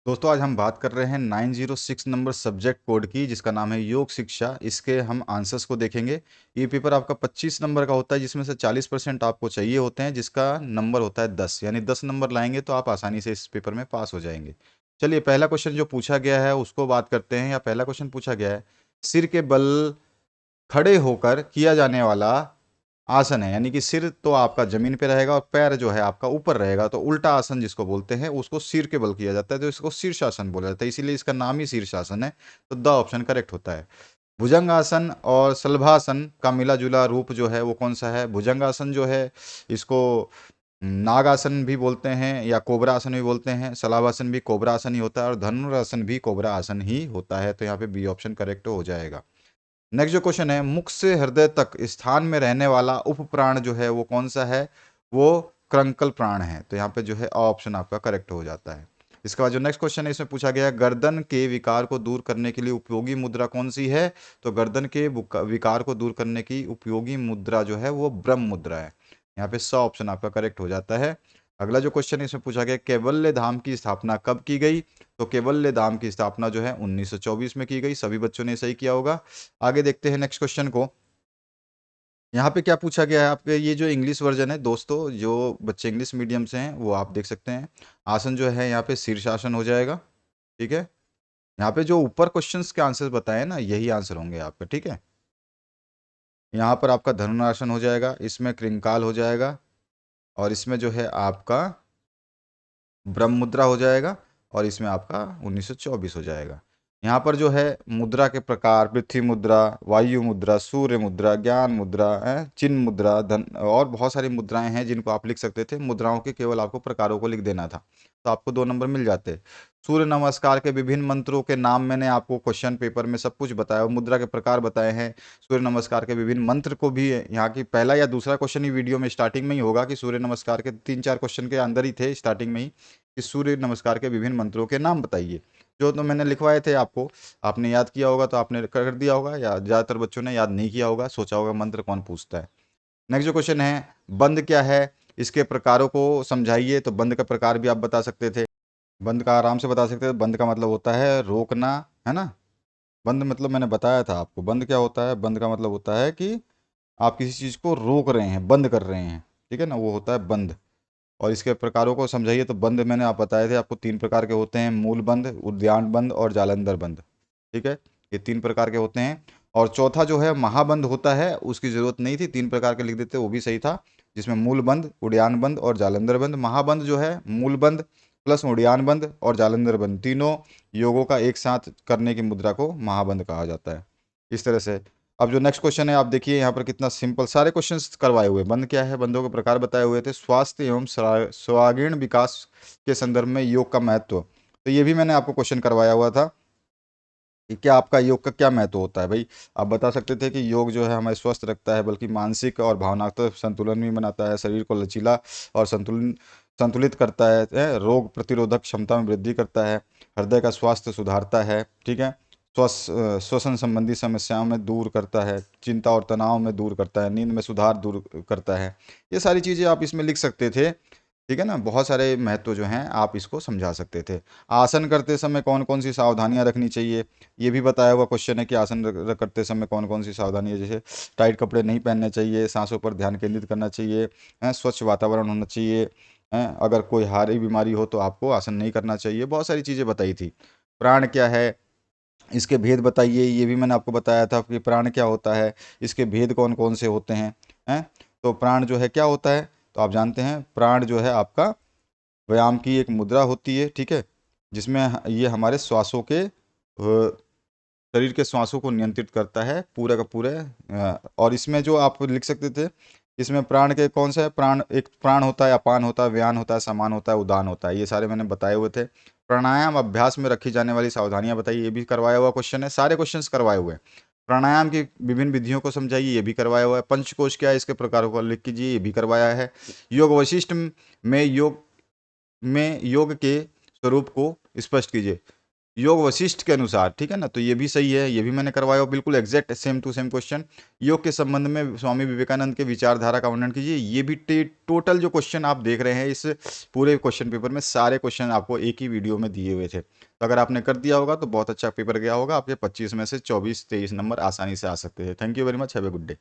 दोस्तों आज हम बात कर रहे हैं 906 नंबर सब्जेक्ट कोड की, जिसका नाम है योग शिक्षा। इसके हम आंसर्स को देखेंगे। ये पेपर आपका 25 नंबर का होता है, जिसमें से 40% आपको चाहिए होते हैं, जिसका नंबर होता है 10। यानी 10 नंबर लाएंगे तो आप आसानी से इस पेपर में पास हो जाएंगे। चलिए पहला क्वेश्चन जो पूछा गया है उसको बात करते हैं। या पहला क्वेश्चन पूछा गया है, सिर के बल खड़े होकर किया जाने वाला आसन है। यानी कि सिर तो आपका जमीन पे रहेगा और पैर जो है आपका ऊपर रहेगा, तो उल्टा आसन जिसको बोलते हैं उसको सिर के बल किया जाता है, तो इसको शीर्षासन बोला जाता है। इसीलिए इसका नाम ही शीर्षासन है। तो द ऑप्शन करेक्ट होता है। भुजंगासन और शलभासन का मिला जुला रूप जो है वो कौन सा है? भुजंगासन जो है इसको नागासन भी बोलते हैं या कोबरा आसन भी बोलते हैं। शलभासन भी कोबरा आसन ही होता है और धनुरासन भी कोबरा आसन ही होता है। तो यहाँ पे बी ऑप्शन करेक्ट हो जाएगा। नेक्स्ट जो क्वेश्चन है, मुख से हृदय तक स्थान में रहने वाला उप प्राण जो है वो कौन सा है? वो क्रंकल प्राण है। तो यहाँ पे जो है ऑप्शन आपका करेक्ट हो जाता है। इसके बाद जो नेक्स्ट क्वेश्चन है, इसमें पूछा गया है गर्दन के विकार को दूर करने के लिए उपयोगी मुद्रा कौन सी है? तो गर्दन के विकार को दूर करने की उपयोगी मुद्रा जो है वो ब्रह्म मुद्रा है। यहाँ पे 100 ऑप्शन आपका करेक्ट हो जाता है। अगला जो क्वेश्चन है, इसमें पूछा गया कैवल्य धाम की स्थापना कब की गई? तो कैवल्य धाम की स्थापना जो है 1924 में की गई। सभी बच्चों ने सही किया होगा। आगे देखते हैं नेक्स्ट क्वेश्चन को। यहाँ पे क्या पूछा गया है आपके, ये जो इंग्लिश वर्जन है दोस्तों, जो बच्चे इंग्लिश मीडियम से हैं वो आप देख सकते हैं। आसन जो है यहाँ पे शीर्षासन हो जाएगा। ठीक है, यहाँ पे जो ऊपर क्वेश्चंस के आंसर बताए ना, यही आंसर होंगे आपके। ठीक है, यहाँ पर आपका धनुरासन हो जाएगा, इसमें कृंकाल हो जाएगा, और इसमें जो है आपका ब्रह्म मुद्रा हो जाएगा, और इसमें आपका 1924 हो जाएगा। यहाँ पर जो है मुद्रा के प्रकार, पृथ्वी मुद्रा, वायु मुद्रा, सूर्य मुद्रा, ज्ञान मुद्रा है, चिन्ह मुद्रा, धन, और बहुत सारी मुद्राएं हैं जिनको आप लिख सकते थे। मुद्राओं के केवल आपको प्रकारों को लिख देना था, तो आपको 2 नंबर मिल जाते। सूर्य नमस्कार के विभिन्न मंत्रों के नाम मैंने आपको क्वेश्चन पेपर में सब कुछ बताया, मुद्रा के प्रकार बताए हैं। सूर्य नमस्कार के विभिन्न मंत्र को भी यहाँ की पहला या दूसरा क्वेश्चन ही वीडियो में स्टार्टिंग में ही होगा, कि सूर्य नमस्कार के 3-4 क्वेश्चन के अंदर ही थे स्टार्टिंग में ही, कि सूर्य नमस्कार के विभिन्न मंत्रों के नाम बताइए। जो तो मैंने लिखवाए थे आपको, आपने याद किया होगा तो आपने कर दिया होगा, या ज़्यादातर बच्चों ने याद नहीं किया होगा, सोचा होगा मंत्र कौन पूछता है। नेक्स्ट जो क्वेश्चन है, बंद क्या है? इसके प्रकारों को समझाइए। तो बंद का प्रकार भी आप बता सकते थे, बंद का आराम से बता सकते थे। बंद का मतलब होता है रोकना, है ना। बंद मतलब मैंने बताया था आपको, बंद क्या होता है? बंद का मतलब होता है कि आप किसी चीज़ को रोक रहे हैं, बंद कर रहे हैं। ठीक है ना, वो होता है बंद। और इसके प्रकारों को समझाइए। तो बंद मैंने आप बताए थे आपको 3 प्रकार के होते हैं, मूल बंद, उद्यान बंद और जालंधर बंद। ठीक है, ये 3 प्रकार के होते हैं। और चौथा जो है महाबंद होता है, उसकी ज़रूरत नहीं थी, 3 प्रकार के लिख देते वो भी सही था, जिसमें मूल बंद, उद्यान बंद और जालंधर बंद। महाबंद जो है मूल बंद प्लस उद्यान बंद और जालंधर बंद, तीनों योगों का एक साथ करने की मुद्रा को महाबंद कहा जाता है। इस तरह से अब जो नेक्स्ट क्वेश्चन है, आप देखिए यहाँ पर कितना सिंपल सारे क्वेश्चंस करवाए हुए। बंद क्या है, बंदों के प्रकार बताए हुए थे, स्वास्थ्य एवं सर्वांगीण विकास के संदर्भ में योग का महत्व। तो ये भी मैंने आपको क्वेश्चन करवाया हुआ था कि क्या आपका योग का क्या महत्व होता है भाई। आप बता सकते थे कि योग जो है हमें स्वस्थ रखता है, बल्कि मानसिक और भावनात्मक संतुलन भी बनाता है, शरीर को लचीला और संतुलित करता है, रोग प्रतिरोधक क्षमता में वृद्धि करता है, हृदय का स्वास्थ्य सुधारता है। ठीक है, श्वसन संबंधी समस्याओं में दूर करता है, चिंता और तनाव में दूर करता है, नींद में सुधार दूर करता है। ये सारी चीज़ें आप इसमें लिख सकते थे। ठीक है ना, बहुत सारे महत्व जो हैं आप इसको समझा सकते थे। आसन करते समय कौन कौन सी सावधानियां रखनी चाहिए, ये भी बताया हुआ क्वेश्चन है कि आसन करते समय कौन कौन सी सावधानी है। जैसे टाइट कपड़े नहीं पहनने चाहिए, सांसों पर ध्यान केंद्रित करना चाहिए, स्वच्छ वातावरण होना चाहिए, अगर कोई हारी बीमारी हो तो आपको आसन नहीं करना चाहिए। बहुत सारी चीज़ें बताई थी। प्राण क्या है, इसके भेद बताइए, ये भी मैंने आपको बताया था कि प्राण क्या होता है, इसके भेद कौन कौन से होते हैं। तो प्राण जो है क्या होता है, तो आप जानते हैं प्राण जो है आपका व्यायाम की एक मुद्रा होती है। ठीक है, जिसमें ये हमारे श्वासों के शरीर के श्वासों को नियंत्रित करता है पूरा का पूरा। और इसमें जो आप लिख सकते थे, इसमें प्राण के कौन सा है, प्राण एक प्राण होता है, अपान होता है, व्यान होता है, समान होता है, उदान होता है, ये सारे मैंने बताए हुए थे। प्राणायाम अभ्यास में रखी जाने वाली सावधानियां बताइए, ये भी करवाया हुआ क्वेश्चन है, सारे क्वेश्चंस करवाए हुए हैं। प्राणायाम की विभिन्न विधियों को समझाइए, ये भी करवाया हुआ है। पंचकोश क्या है, इसके प्रकारों को लिख कीजिए, ये भी करवाया है। योग वशिष्ठ में योग के स्वरूप को स्पष्ट कीजिए। योग वशिष्ठ के अनुसार, ठीक है ना, तो ये भी सही है, ये भी मैंने करवाया हो, बिल्कुल exact same to same question. योग के संबंध में स्वामी विवेकानंद के विचारधारा का वर्णन कीजिए, ये भी टोटल जो क्वेश्चन आप देख रहे हैं इस पूरे क्वेश्चन पेपर में, सारे क्वेश्चन आपको एक ही वीडियो में दिए हुए थे। तो अगर आपने कर दिया होगा तो बहुत अच्छा पेपर गया होगा, आपके 25 में से 24-23 नंबर आसानी से आ सकते थे। Thank you very much, have a good day.